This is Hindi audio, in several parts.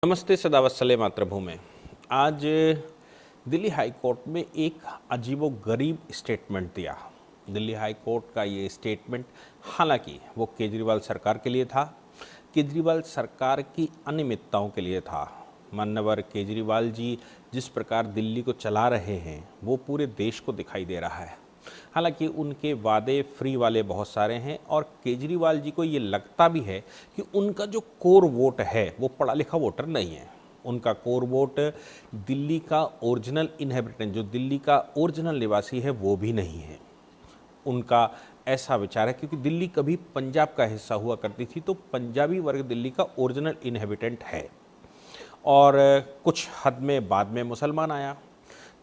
नमस्ते सदावत्सले मातृभूमि। आज दिल्ली हाई कोर्ट में एक अजीबोगरीब स्टेटमेंट दिया। दिल्ली हाई कोर्ट का ये स्टेटमेंट हालांकि वो केजरीवाल सरकार के लिए था, केजरीवाल सरकार की अनियमितताओं के लिए था। मान्यवर केजरीवाल जी जिस प्रकार दिल्ली को चला रहे हैं वो पूरे देश को दिखाई दे रहा है। हालांकि उनके वादे फ्री वाले बहुत सारे हैं और केजरीवाल जी को ये लगता भी है कि उनका जो कोर वोट है वो पढ़ा लिखा वोटर नहीं है। उनका कोर वोट दिल्ली का ओरिजिनल इनहेबिटेंट, जो दिल्ली का ओरिजिनल निवासी है, वो भी नहीं है। उनका ऐसा विचार है क्योंकि दिल्ली कभी पंजाब का हिस्सा हुआ करती थी, तो पंजाबी वर्ग दिल्ली का ओरिजिनल इनहेबिटेंट है और कुछ हद में बाद में मुसलमान आया,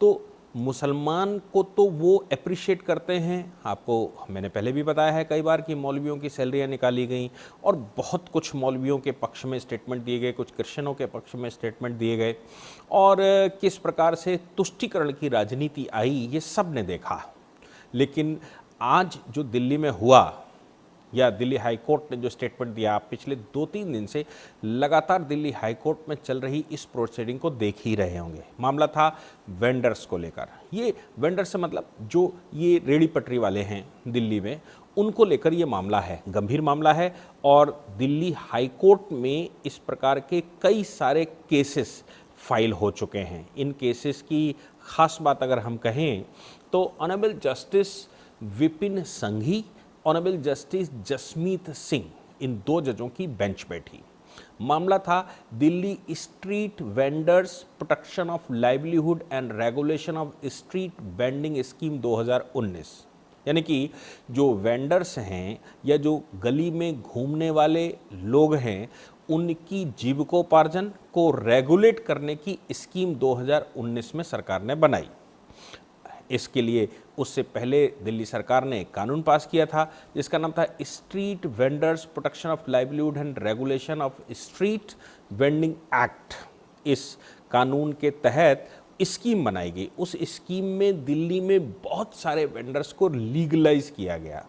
तो मुसलमान को तो वो अप्रिशिएट करते हैं। आपको मैंने पहले भी बताया है कई बार कि मौलवियों की सैलरियाँ निकाली गई और बहुत कुछ मौलवियों के पक्ष में स्टेटमेंट दिए गए, कुछ क्रिश्चियनों के पक्ष में स्टेटमेंट दिए गए और किस प्रकार से तुष्टीकरण की राजनीति आई ये सब ने देखा। लेकिन आज जो दिल्ली में हुआ या दिल्ली हाई कोर्ट ने जो स्टेटमेंट दिया, आप पिछले 2-3 दिन से लगातार दिल्ली हाई कोर्ट में चल रही इस प्रोसीडिंग को देख ही रहे होंगे। मामला था वेंडर्स को लेकर। ये वेंडर्स से मतलब जो ये रेड़ी पटरी वाले हैं दिल्ली में, उनको लेकर ये मामला है, गंभीर मामला है और दिल्ली हाई कोर्ट में इस प्रकार के कई सारे केसेस फाइल हो चुके हैं। इन केसेस की खास बात अगर हम कहें तो ऑनरेबल जस्टिस विपिन संघी, ऑनरेबल जस्टिस जसमीत सिंह, इन 2 जजों की बेंच बैठी। मामला था Delhi street vendors protection of livelihood and regulation of street vending scheme 2019। यानी कि जो वेंडर्स हैं या जो गली में घूमने वाले लोग हैं, उनकी जीविकोपार्जन को रेगुलेट करने की स्कीम 2019 में सरकार ने बनाई। इसके लिए उससे पहले दिल्ली सरकार ने एक कानून पास किया था जिसका नाम था street vendors protection of livelihood and regulation of street vending act. इस कानून के तहत स्कीम बनाई गई। उस स्कीम में दिल्ली में बहुत सारे वेंडर्स को लीगलाइज किया गया।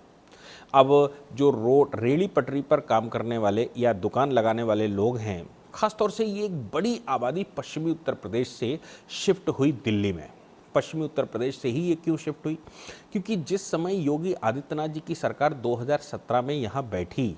अब जो रेड़ी पटरी पर काम करने वाले या दुकान लगाने वाले लोग हैं, खासतौर से ये एक बड़ी आबादी पश्चिमी उत्तर प्रदेश से शिफ्ट हुई दिल्ली में। पश्चिमी उत्तर प्रदेश से ही ये क्यों शिफ्ट हुई? क्योंकि जिस समय योगी आदित्यनाथ जी की सरकार 2017 में यहाँ बैठी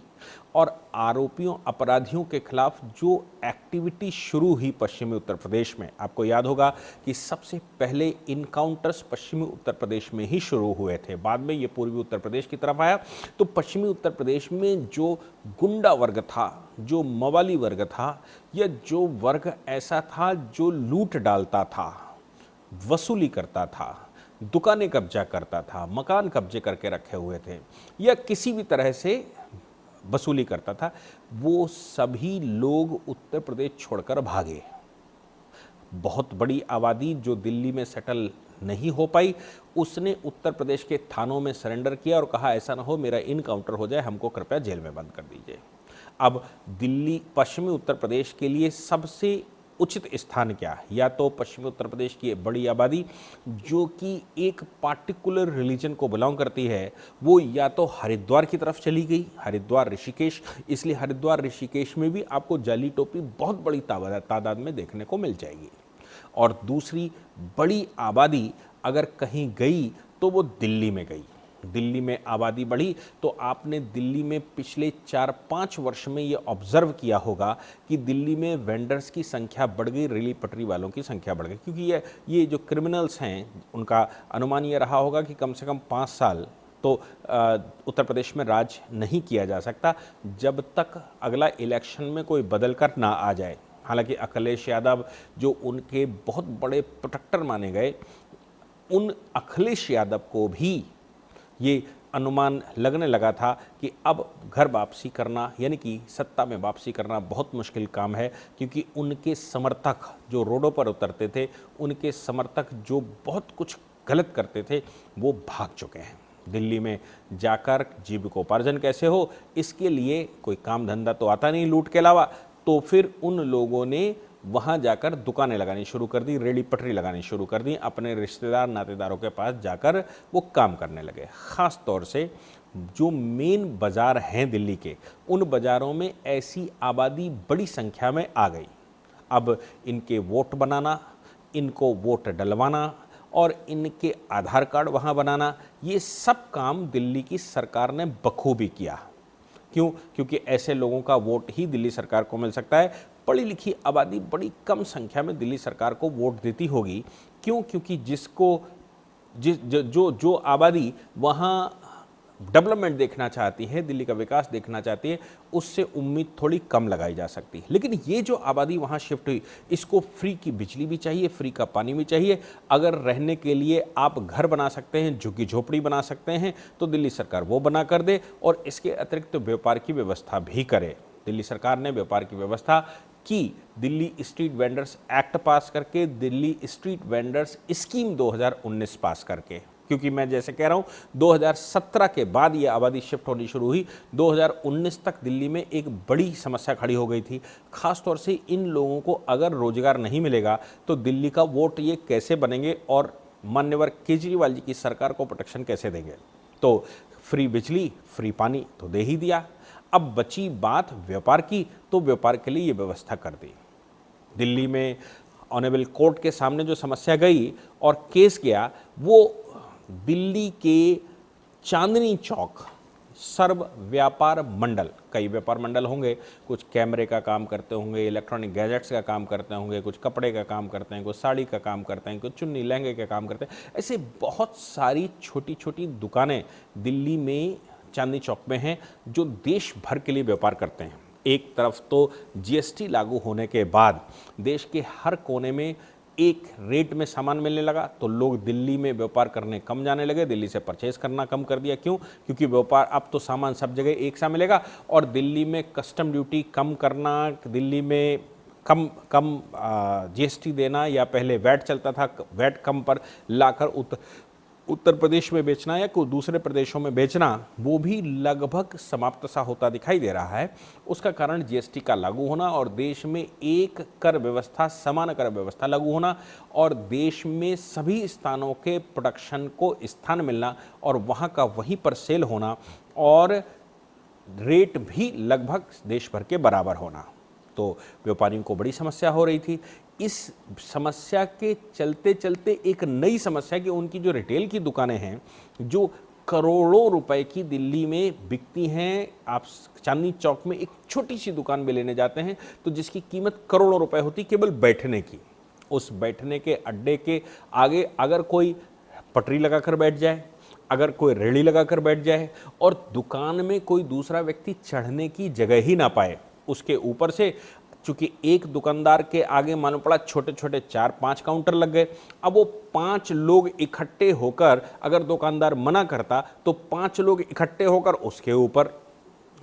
और आरोपियों अपराधियों के खिलाफ जो एक्टिविटी शुरू हुई पश्चिमी उत्तर प्रदेश में, आपको याद होगा कि सबसे पहले इनकाउंटर्स पश्चिमी उत्तर प्रदेश में ही शुरू हुए थे, बाद में ये पूर्वी उत्तर प्रदेश की तरफ आया। तो पश्चिमी उत्तर प्रदेश में जो गुंडा वर्ग था, जो मवाली वर्ग था या जो वर्ग ऐसा था जो लूट डालता था, वसूली करता था, दुकानें कब्जा करता था, मकान कब्जे करके रखे हुए थे या किसी भी तरह से वसूली करता था, वो सभी लोग उत्तर प्रदेश छोड़कर भागे। बहुत बड़ी आबादी जो दिल्ली में सेटल नहीं हो पाई, उसने उत्तर प्रदेश के थानों में सरेंडर किया और कहा ऐसा ना हो मेरा इनकाउंटर हो जाए, हमको कृपया जेल में बंद कर दीजिए। अब दिल्ली पश्चिमी उत्तर प्रदेश के लिए सबसे उचित स्थान क्या है? या तो पश्चिमी उत्तर प्रदेश की बड़ी आबादी जो कि एक पार्टिकुलर रिलीजन को बिलोंग करती है, वो या तो हरिद्वार की तरफ चली गई, हरिद्वार ऋषिकेश। इसलिए हरिद्वार ऋषिकेश में भी आपको जाली टोपी बहुत बड़ी तादाद में देखने को मिल जाएगी। और दूसरी बड़ी आबादी अगर कहीं गई तो वो दिल्ली में गई। दिल्ली में आबादी बढ़ी तो आपने दिल्ली में पिछले 4-5 वर्ष में ये ऑब्जर्व किया होगा कि दिल्ली में वेंडर्स की संख्या बढ़ गई, रेली पटरी वालों की संख्या बढ़ गई। क्योंकि ये जो क्रिमिनल्स हैं, उनका अनुमान ये रहा होगा कि कम से कम 5 साल तो उत्तर प्रदेश में राज नहीं किया जा सकता जब तक अगला इलेक्शन में कोई बदल कर ना आ जाए। हालांकि अखिलेश यादव जो उनके बहुत बड़े प्रोटेक्टर माने गए, उन अखिलेश यादव को भी ये अनुमान लगने लगा था कि अब घर वापसी करना यानी कि सत्ता में वापसी करना बहुत मुश्किल काम है, क्योंकि उनके समर्थक जो रोडों पर उतरते थे, उनके समर्थक जो बहुत कुछ गलत करते थे, वो भाग चुके हैं। दिल्ली में जाकर जीविकोपार्जन कैसे हो, इसके लिए कोई काम धंधा तो आता नहीं लूट के अलावा, तो फिर उन लोगों ने वहाँ जाकर दुकानें लगानी शुरू कर दी, रेडी पटरी लगानी शुरू कर दी, अपने रिश्तेदार नातेदारों के पास जाकर वो काम करने लगे। ख़ास तौर से जो मेन बाज़ार हैं दिल्ली के, उन बाज़ारों में ऐसी आबादी बड़ी संख्या में आ गई। अब इनके वोट बनाना, इनको वोट डलवाना और इनके आधार कार्ड वहाँ बनाना, ये सब काम दिल्ली की सरकार ने बखूबी किया। क्यों? क्योंकि ऐसे लोगों का वोट ही दिल्ली सरकार को मिल सकता है। पढ़ी लिखी आबादी बड़ी कम संख्या में दिल्ली सरकार को वोट देती होगी। क्यों? क्योंकि जो आबादी वहाँ डेवलपमेंट देखना चाहती है, दिल्ली का विकास देखना चाहती है, उससे उम्मीद थोड़ी कम लगाई जा सकती है। लेकिन ये जो आबादी वहाँ शिफ्ट हुई, इसको फ्री की बिजली भी चाहिए, फ्री का पानी भी चाहिए। अगर रहने के लिए आप घर बना सकते हैं, झुग्गी झोपड़ी बना सकते हैं, तो दिल्ली सरकार वो बना कर दे और इसके अतिरिक्त व्यापार की व्यवस्था भी करे। दिल्ली सरकार ने व्यापार की व्यवस्था की, दिल्ली स्ट्रीट वेंडर्स एक्ट पास करके, दिल्ली स्ट्रीट वेंडर्स स्कीम 2019 पास करके। क्योंकि मैं जैसे कह रहा हूं 2017 के बाद ये आबादी शिफ्ट होनी शुरू हुई। 2019 तक दिल्ली में एक बड़ी समस्या खड़ी हो गई थी, खासतौर से इन लोगों को अगर रोजगार नहीं मिलेगा तो दिल्ली का वोट ये कैसे बनेंगे और मान्यवर केजरीवाल जी की सरकार को प्रोटेक्शन कैसे देंगे। तो फ्री बिजली, फ्री पानी तो दे ही दिया। अब बची बात व्यापार की, तो व्यापार के लिए ये व्यवस्था कर दी। दिल्ली में ऑनरेबल कोर्ट के सामने जो समस्या गई और केस गया, वो दिल्ली के चांदनी चौक सर्व व्यापार मंडल, कई व्यापार मंडल होंगे, कुछ कैमरे का काम करते होंगे, इलेक्ट्रॉनिक गैजेट्स का काम करते होंगे, कुछ कपड़े का काम करते हैं, कुछ साड़ी का काम करते हैं, कुछ चुन्नी लहंगे का काम करते हैं। ऐसे बहुत सारी छोटी छोटी दुकानें दिल्ली में चांदनी चौक में हैं जो देश भर के लिए व्यापार करते हैं। एक तरफ तो जीएसटी लागू होने के बाद देश के हर कोने में एक रेट में सामान मिलने लगा, तो लोग दिल्ली में व्यापार करने कम जाने लगे, दिल्ली से परचेज करना कम कर दिया। क्यों? क्योंकि व्यापार अब तो सामान सब जगह एक सा मिलेगा और दिल्ली में कस्टम ड्यूटी कम करना, दिल्ली में कम जीएसटी देना, या पहले वैट चलता था, वैट कम पर लाकर उत्तर प्रदेश में बेचना या कोई दूसरे प्रदेशों में बेचना, वो भी लगभग समाप्त सा होता दिखाई दे रहा है। उसका कारण जीएसटी का लागू होना और देश में एक कर व्यवस्था, समान कर व्यवस्था लागू होना और देश में सभी स्थानों के प्रोडक्शन को स्थान मिलना और वहाँ का वहीं पर सेल होना और रेट भी लगभग देश भर के बराबर होना। तो व्यापारियों को बड़ी समस्या हो रही थी। इस समस्या के चलते चलते एक नई समस्या कि उनकी जो रिटेल की दुकानें हैं, जो करोड़ों रुपए की दिल्ली में बिकती हैं, आप चांदनी चौक में एक छोटी सी दुकान में लेने जाते हैं तो जिसकी कीमत करोड़ों रुपए होती केवल बैठने की, उस बैठने के अड्डे के आगे अगर कोई पटरी लगाकर बैठ जाए, अगर कोई रेड़ी लगाकर बैठ जाए और दुकान में कोई दूसरा व्यक्ति चढ़ने की जगह ही ना पाए, उसके ऊपर से चूंकि एक दुकानदार के आगे मालूम पड़ा छोटे छोटे 4-5 काउंटर लग गए, अब वो 5 लोग इकट्ठे होकर, अगर दुकानदार मना करता तो 5 लोग इकट्ठे होकर उसके ऊपर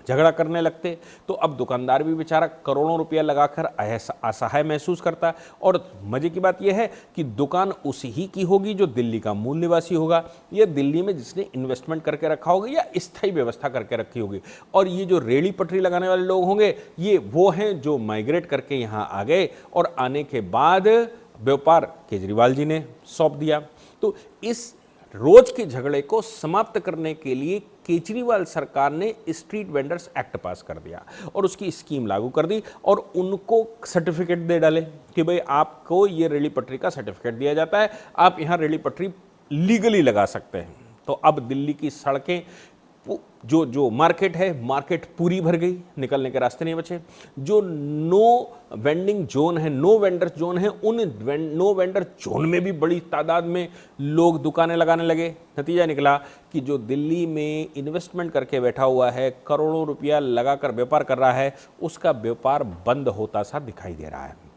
झगड़ा करने लगते। तो अब दुकानदार भी बेचारा करोड़ों रुपया लगाकर असहाय महसूस करता। और मजे की बात यह है कि दुकान उसी ही की होगी जो दिल्ली का मूल निवासी होगा, या दिल्ली में जिसने इन्वेस्टमेंट करके रखा होगा या स्थायी व्यवस्था करके रखी होगी। और ये जो रेड़ी पटरी लगाने वाले लोग होंगे, ये वो हैं जो माइग्रेट करके यहाँ आ गए और आने के बाद व्यापार केजरीवाल जी ने सौंप दिया। तो इस रोज के झगड़े को समाप्त करने के लिए केजरीवाल सरकार ने स्ट्रीट वेंडर्स एक्ट पास कर दिया और उसकी स्कीम लागू कर दी और उनको सर्टिफिकेट दे डाले कि भाई आपको ये रेली पटरी का सर्टिफिकेट दिया जाता है, आप यहाँ रेली पटरी लीगली लगा सकते हैं। तो अब दिल्ली की सड़कें, जो मार्केट है, मार्केट पूरी भर गई, निकलने के रास्ते नहीं बचे। जो नो वेंडिंग जोन है, नो वेंडर जोन है, उन नो वेंडर जोन में भी बड़ी तादाद में लोग दुकानें लगाने लगे। नतीजा निकला कि जो दिल्ली में इन्वेस्टमेंट करके बैठा हुआ है, करोड़ों रुपया लगाकर व्यापार कर रहा है, उसका व्यापार बंद होता सा दिखाई दे रहा है।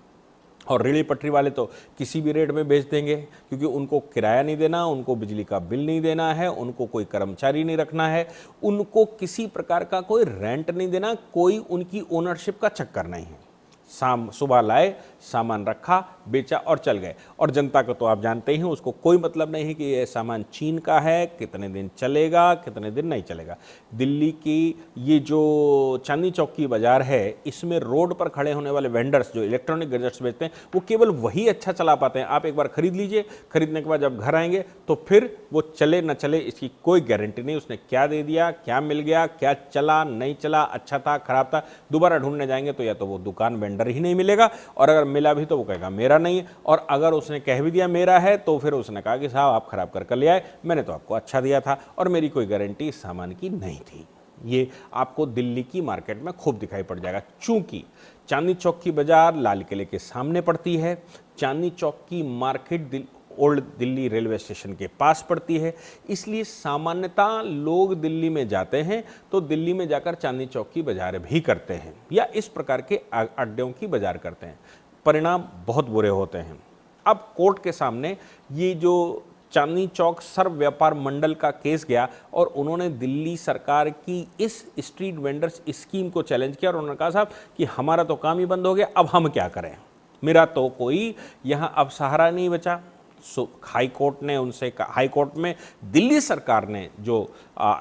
और रेली पटरी वाले तो किसी भी रेट में बेच देंगे, क्योंकि उनको किराया नहीं देना, उनको बिजली का बिल नहीं देना है, उनको कोई कर्मचारी नहीं रखना है, उनको किसी प्रकार का कोई रेंट नहीं देना, कोई उनकी ओनरशिप का चक्कर नहीं है। सुबह लाए, सामान रखा, बेचा और चल गए। और जनता को तो आप जानते ही हैं, उसको कोई मतलब नहीं है कि ये सामान चीन का है, कितने दिन चलेगा, कितने दिन नहीं चलेगा। दिल्ली की ये जो चांदनी चौक की बाजार है, इसमें रोड पर खड़े होने वाले वेंडर्स जो इलेक्ट्रॉनिक गैजेट्स बेचते हैं, वो केवल वही अच्छा चला पाते हैं। आप एक बार खरीद लीजिए, खरीदने के बाद जब घर आएंगे तो फिर वो चले न चले इसकी कोई गारंटी नहीं। उसने क्या दे दिया, क्या मिल गया, क्या चला नहीं चला, अच्छा था खराब था, दोबारा ढूंढने जाएंगे तो या तो वो दुकान वेंडर वेंडर ही नहीं मिलेगा, और अगर मिला भी तो वो कहेगा मेरा नहीं है, और अगर उसने कह भी दिया मेरा है तो फिर उसने कहा कि साहब आप खराब कर ले आए, मैंने तो आपको अच्छा दिया था और मेरी कोई गारंटी इस सामान की नहीं थी। ये आपको दिल्ली की मार्केट में खूब दिखाई पड़ जाएगा। चूंकि चांदनी चौक की बाजार लाल किले के सामने पड़ती है, चांदनी चौक की market old Delhi railway station के पास पड़ती है, इसलिए सामान्यतः लोग दिल्ली में जाते हैं तो दिल्ली में जाकर चांदनी चौक की बाजार भी करते हैं या इस प्रकार के अड्डों की बाजार करते हैं। परिणाम बहुत बुरे होते हैं। अब कोर्ट के सामने ये जो चांदनी चौक सर्व व्यापार मंडल का केस गया और उन्होंने दिल्ली सरकार की इस स्ट्रीट वेंडर्स स्कीम को चैलेंज किया और उन्होंने कहा साहब कि हमारा तो काम ही बंद हो गया, अब हम क्या करें, मेरा तो कोई यहाँ अब सहारा नहीं बचा। हाई कोर्ट ने उनसे कहा, हाई कोर्ट में दिल्ली सरकार ने जो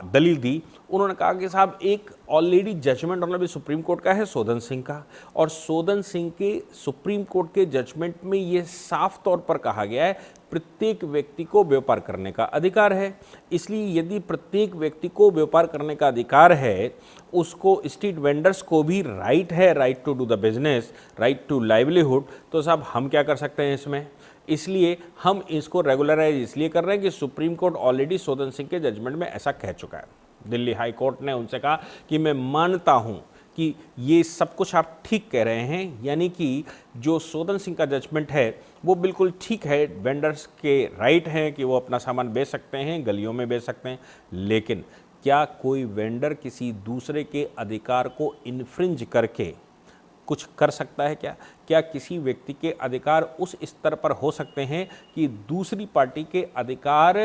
दलील दी, उन्होंने कहा कि साहब एक already judgment honourable Supreme Court का है सोदन सिंह का, और सोदन सिंह के सुप्रीम कोर्ट के जजमेंट में ये साफ तौर पर कहा गया है प्रत्येक व्यक्ति को व्यापार करने का अधिकार है। इसलिए यदि प्रत्येक व्यक्ति को व्यापार करने का अधिकार है, उसको स्ट्रीट वेंडर्स को भी राइट है, right to do the business, right to livelihood, तो साहब हम क्या कर सकते हैं इसमें। इसलिए हम इसको रेगुलराइज इसलिए कर रहे हैं कि सुप्रीम कोर्ट ऑलरेडी सोदन सिंह के जजमेंट में ऐसा कह चुका है। दिल्ली हाई कोर्ट ने उनसे कहा कि मैं मानता हूं कि ये सब कुछ आप ठीक कह रहे हैं, यानी कि जो सोदन सिंह का जजमेंट है वो बिल्कुल ठीक है, वेंडर्स के राइट हैं कि वो अपना सामान बेच सकते हैं, गलियों में बेच सकते हैं, लेकिन क्या कोई वेंडर किसी दूसरे के अधिकार को इन्फ्रिंज करके कुछ कर सकता है क्या? क्या किसी व्यक्ति के अधिकार उस स्तर पर हो सकते हैं कि दूसरी पार्टी के अधिकार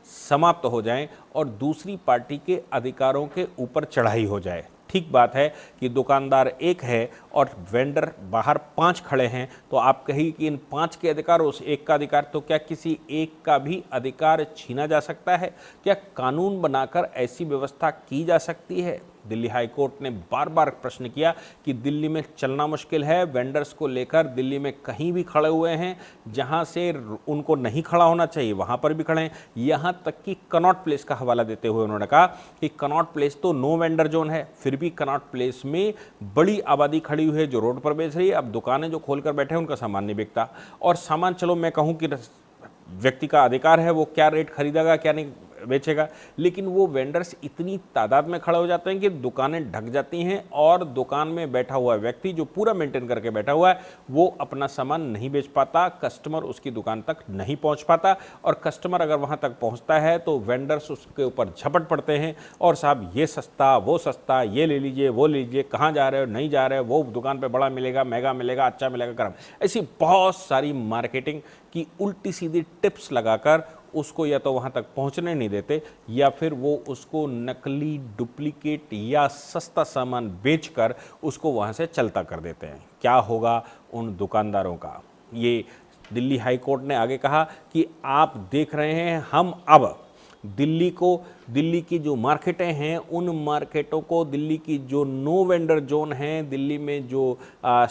समाप्त हो जाएं और दूसरी पार्टी के अधिकारों के ऊपर चढ़ाई हो जाए? ठीक बात है कि दुकानदार एक है और वेंडर बाहर 5 खड़े हैं, तो आप कहिए कि इन 5 के अधिकार उस एक का अधिकार, तो क्या किसी एक का भी अधिकार छीना जा सकता है? क्या कानून बनाकर ऐसी व्यवस्था की जा सकती है? दिल्ली हाई कोर्ट ने बार बार प्रश्न किया कि दिल्ली में चलना मुश्किल है, वेंडर्स को लेकर दिल्ली में कहीं भी खड़े हुए हैं, जहां से उनको नहीं खड़ा होना चाहिए वहां पर भी खड़े हैं। यहां तक कि कनॉट प्लेस का हवाला देते हुए उन्होंने कहा कि कनॉट प्लेस तो नो वेंडर जोन है, फिर भी कनॉट प्लेस में बड़ी आबादी खड़ी हुई है जो रोड पर बेच रही है। अब दुकानें जो खोलकर बैठे हैं उनका सामान नहीं बिकता, और सामान चलो मैं कहूँ कि व्यक्ति का अधिकार है वो क्या रेट खरीदेगा क्या नहीं बेचेगा, लेकिन वो वेंडर्स इतनी तादाद में खड़े हो जाते हैं कि दुकानें ढक जाती हैं और दुकान में बैठा हुआ व्यक्ति जो पूरा मेंटेन करके बैठा हुआ है वो अपना सामान नहीं बेच पाता, कस्टमर उसकी दुकान तक नहीं पहुंच पाता, और कस्टमर अगर वहां तक पहुंचता है तो वेंडर्स उसके ऊपर झपट पड़ते हैं और साहब ये सस्ता वो सस्ता, ये ले लीजिए वो ले लीजिए, कहाँ जा रहे हो नहीं जा रहे हो, वो दुकान पर बड़ा मिलेगा, महंगा मिलेगा, अच्छा मिलेगा, गर्म, ऐसी बहुत सारी मार्केटिंग की उल्टी सीधी टिप्स लगाकर उसको या तो वहाँ तक पहुँचने नहीं देते या फिर वो उसको नकली, डुप्लीकेट या सस्ता सामान बेचकर उसको वहाँ से चलता कर देते हैं। क्या होगा उन दुकानदारों का? ये दिल्ली हाई कोर्ट ने आगे कहा कि आप देख रहे हैं हम अब दिल्ली की जो मार्केटें हैं उन मार्केटों को, दिल्ली की जो नो वेंडर जोन हैं, दिल्ली में जो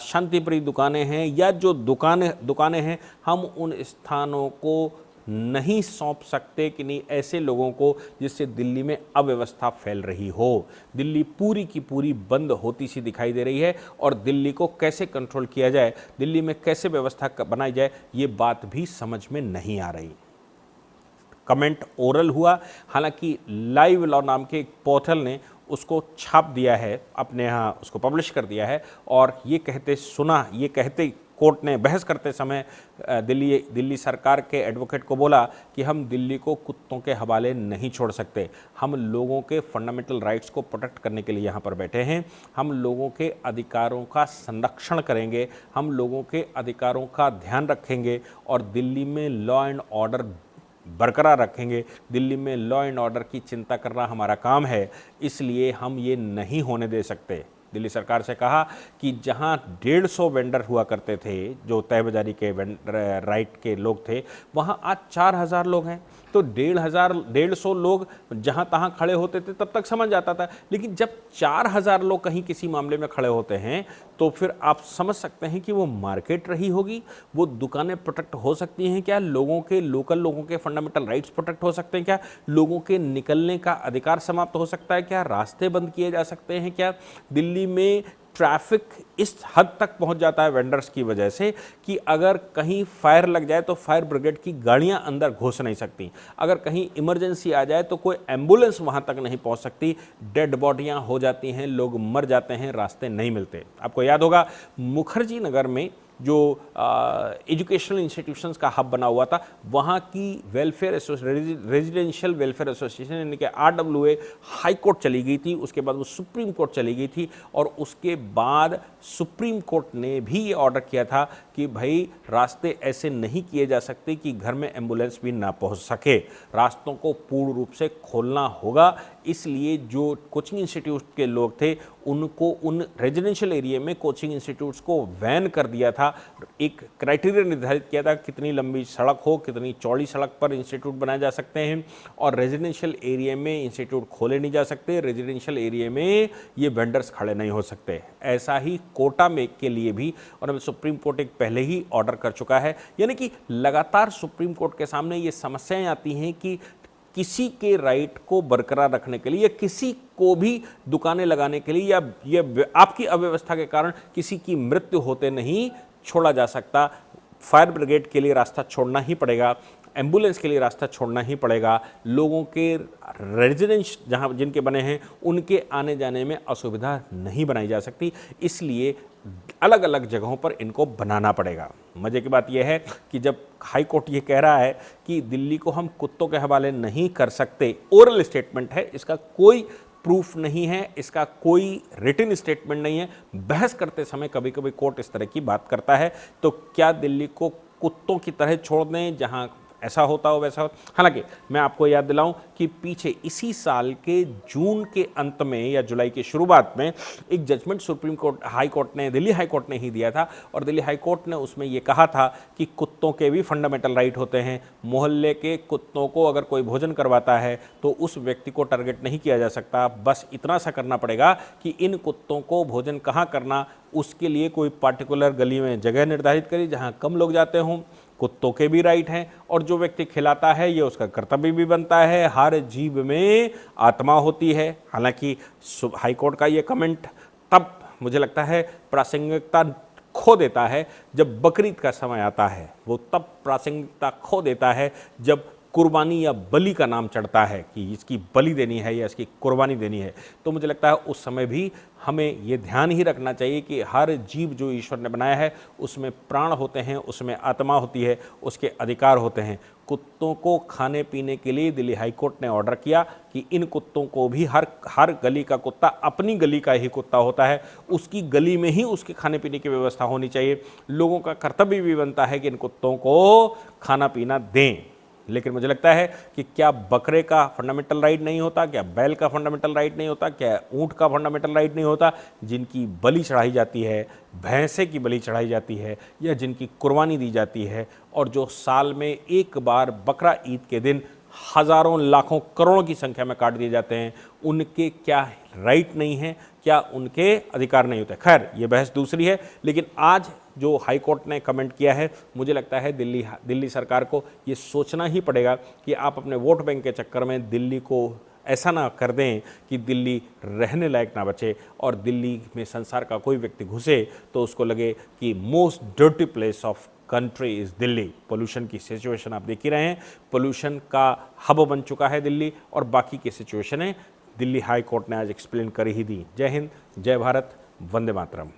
शांतिप्रिय दुकानें हैं या जो दुकानें हैं, हम उन स्थानों को नहीं सौंप सकते कि नहीं ऐसे लोगों को जिससे दिल्ली में अव्यवस्था फैल रही हो। दिल्ली पूरी की पूरी बंद होती सी दिखाई दे रही है और दिल्ली को कैसे कंट्रोल किया जाए, दिल्ली में कैसे व्यवस्था बनाई जाए, ये बात भी समझ में नहीं आ रही। कमेंट ओरल हुआ, हालांकि लाइव लॉ नाम के एक पोर्टल ने उसको छाप दिया है, अपने यहाँ उसको पब्लिश कर दिया है, और ये कहते कोर्ट ने बहस करते समय दिल्ली सरकार के एडवोकेट को बोला कि हम दिल्ली को कुत्तों के हवाले नहीं छोड़ सकते, हम लोगों के फंडामेंटल राइट्स को प्रोटेक्ट करने के लिए यहाँ पर बैठे हैं, हम लोगों के अधिकारों का संरक्षण करेंगे, हम लोगों के अधिकारों का ध्यान रखेंगे और दिल्ली में लॉ एंड ऑर्डर बरकरार रखेंगे। दिल्ली में लॉ एंड ऑर्डर की चिंता करना हमारा काम है, इसलिए हम ये नहीं होने दे सकते। दिल्ली सरकार से कहा कि जहां 150 वेंडर हुआ करते थे जो तय बाजारी के राइट के लोग थे, वहां आज 4000 लोग हैं, तो 150 लोग जहां तहां खड़े होते थे तब तक समझ जाता था, लेकिन जब 4000 लोग कहीं किसी मामले में खड़े होते हैं तो फिर आप समझ सकते हैं कि वो मार्केट रही होगी, वो दुकानें प्रोटेक्ट हो सकती हैं क्या, लोकल लोगों के फंडामेंटल राइट्स प्रोटेक्ट हो सकते हैं क्या, लोगों के निकलने का अधिकार समाप्त हो सकता है क्या, रास्ते बंद किए जा सकते हैं क्या, दिल्ली में ट्रैफिक इस हद तक पहुंच जाता है वेंडर्स की वजह से कि अगर कहीं फायर लग जाए तो फायर ब्रिगेड की गाड़ियां अंदर घुस नहीं सकती, अगर कहीं इमरजेंसी आ जाए तो कोई एम्बुलेंस वहां तक नहीं पहुंच सकती, डेड बॉडियां हो जाती हैं, लोग मर जाते हैं, रास्ते नहीं मिलते। आपको याद होगा मुखर्जी नगर में जो एजुकेशनल इंस्टीट्यूशंस का हब बना हुआ था, वहाँ की वेलफेयर रेजिडेंशियल वेलफेयर एसोसिएशन यानी कि RWA हाई कोर्ट चली गई थी, उसके बाद वो सुप्रीम कोर्ट चली गई थी और उसके बाद सुप्रीम कोर्ट ने भी ये ऑर्डर किया था कि भाई रास्ते ऐसे नहीं किए जा सकते कि घर में एम्बुलेंस भी ना पहुंच सके, रास्तों को पूर्ण रूप से खोलना होगा। इसलिए जो कोचिंग इंस्टीट्यूट के लोग थे उनको उन रेजिडेंशियल एरिया में कोचिंग इंस्टीट्यूट्स को बैन कर दिया था, एक क्राइटेरिया निर्धारित किया था कितनी लंबी सड़क हो, कितनी चौड़ी सड़क पर इंस्टीट्यूट बनाए जा सकते हैं और रेजिडेंशियल एरिया में इंस्टीट्यूट खोले नहीं जा सकते, रेजिडेंशियल एरिया में ये वेंडर्स खड़े नहीं हो सकते। ऐसा ही कोटा में के लिए भी और सुप्रीम कोर्ट एक पहले ही ऑर्डर कर चुका है। यानी कि लगातार सुप्रीम कोर्ट के सामने ये समस्याएं आती हैं कि किसी के राइट को बरकरार रखने के लिए या किसी को भी दुकानें लगाने के लिए या आपकी अव्यवस्था के कारण किसी की मृत्यु होते नहीं छोड़ा जा सकता। फायर ब्रिगेड के लिए रास्ता छोड़ना ही पड़ेगा, एम्बुलेंस के लिए रास्ता छोड़ना ही पड़ेगा, लोगों के रेजिडेंस जहां जिनके बने हैं उनके आने जाने में असुविधा नहीं बनाई जा सकती, इसलिए अलग अलग जगहों पर इनको बनाना पड़ेगा। मजे की बात यह है कि जब हाई कोर्ट ये कह रहा है कि दिल्ली को हम कुत्तों के हवाले नहीं कर सकते, ओरल स्टेटमेंट है, इसका कोई प्रूफ नहीं है, इसका कोई रिटन स्टेटमेंट नहीं है, बहस करते समय कभी कभी कोर्ट इस तरह की बात करता है, तो क्या दिल्ली को कुत्तों की तरह छोड़ दें जहां ऐसा होता हो वैसा हो। हालांकि मैं आपको याद दिलाऊं कि पीछे इसी साल के जून के अंत में या जुलाई की शुरुआत में एक judgment Supreme Court High Court ने दिल्ली हाई कोर्ट ने ही दिया था और दिल्ली हाई कोर्ट ने उसमें ये कहा था कि कुत्तों के भी फंडामेंटल राइट होते हैं, मोहल्ले के कुत्तों को अगर कोई भोजन करवाता है तो उस व्यक्ति को टारगेट नहीं किया जा सकता, बस इतना सा करना पड़ेगा कि इन कुत्तों को भोजन कहाँ करना उसके लिए कोई पार्टिकुलर गली में जगह निर्धारित करी जहाँ कम लोग जाते हों। कुत्तों के भी राइट हैं और जो व्यक्ति खिलाता है ये उसका कर्तव्य भी बनता है, हर जीव में आत्मा होती है। हालांकि हाई कोर्ट का ये कमेंट तब मुझे लगता है प्रासंगिकता खो देता है जब बकरीद का समय आता है, वो तब प्रासंगिकता खो देता है जब कुर्बानी या बलि का नाम चढ़ता है कि इसकी बलि देनी है या इसकी कुर्बानी देनी है। तो मुझे लगता है उस समय भी हमें ये ध्यान ही रखना चाहिए कि हर जीव जो ईश्वर ने बनाया है उसमें प्राण होते हैं, उसमें आत्मा होती है, उसके अधिकार होते हैं। कुत्तों को खाने पीने के लिए दिल्ली हाई कोर्ट ने ऑर्डर किया कि इन कुत्तों को भी हर गली का कुत्ता अपनी गली का ही कुत्ता होता है, उसकी गली में ही उसके खाने पीने की व्यवस्था होनी चाहिए। लोगों का कर्तव्य भी बनता है कि इन कुत्तों को खाना पीना दें। लेकिन मुझे लगता है कि क्या बकरे का फंडामेंटल राइट नहीं होता, क्या बैल का फंडामेंटल राइट नहीं होता, क्या ऊंट का फंडामेंटल राइट नहीं होता, जिनकी बलि चढ़ाई जाती है, भैंसे की बलि चढ़ाई जाती है या जिनकी कुर्बानी दी जाती है और जो साल में एक बार बकरा ईद के दिन हज़ारों लाखों करोड़ों की संख्या में काट दिए जाते हैं, उनके क्या राइट नहीं है, क्या उनके अधिकार नहीं होते। खैर ये बहस दूसरी है, लेकिन आज जो हाई कोर्ट ने कमेंट किया है मुझे लगता है दिल्ली सरकार को ये सोचना ही पड़ेगा कि आप अपने वोट बैंक के चक्कर में दिल्ली को ऐसा ना कर दें कि दिल्ली रहने लायक ना बचे और दिल्ली में संसार का कोई व्यक्ति घुसे तो उसको लगे कि most dirty place of country is Delhi. Pollution की सिचुएशन आप देख ही रहे हैं, पोल्यूशन का हब बन चुका है दिल्ली और बाकी की सिचुएशन है दिल्ली हाई कोर्ट ने आज एक्सप्लेन कर ही दी। जय हिंद, जय भारत, वंदे मातरम।